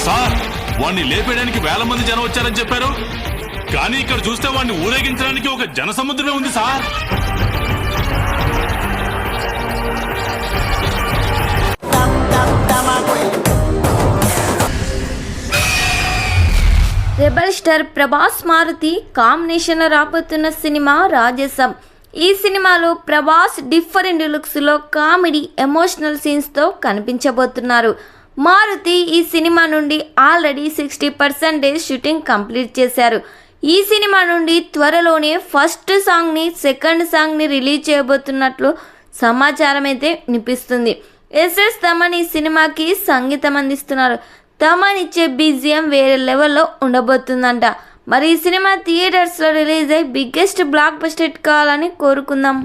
Sir, వాణ్ణి లేపేయడానికి వేల మంది జనం వచ్చారని చెప్పారు, కానీ ఇక్కడ చూస్తే వాడిని ఊరేగించడానికి ఒక జనసముద్రమే ఉంది సార్. Rebel star Prabhas Maruthi combination రాబోతున్న సినిమా రాజసం. ఈ సినిమాలో ప్రభాస్ డిఫరెంట్ లుక్స్లో కామెడీ ఎమోషనల్ సీన్స్తో కనిపించబోతున్నారు. మారుతి ఈ సినిమా నుండి ఆల్రెడీ 60% షూటింగ్ కంప్లీట్ చేశారు. ఈ సినిమా నుండి త్వరలోనే ఫస్ట్ సాంగ్ని సెకండ్ సాంగ్ని రిలీజ్ చేయబోతున్నట్లు సమాచారం అయితే వినిపిస్తుంది. ఎస్ఎస్ తమన్ ఈ సినిమాకి సంగీతం అందిస్తున్నారు. తమన్ ఇచ్చే బీజిఎం వేరే లెవెల్లో ఉండబోతుందంట. మరి ఈ సినిమా థియేటర్స్లో రిలీజ్ అయ్యి బిగ్గెస్ట్ బ్లాక్ బస్టర్ కావాలని కోరుకుందాం.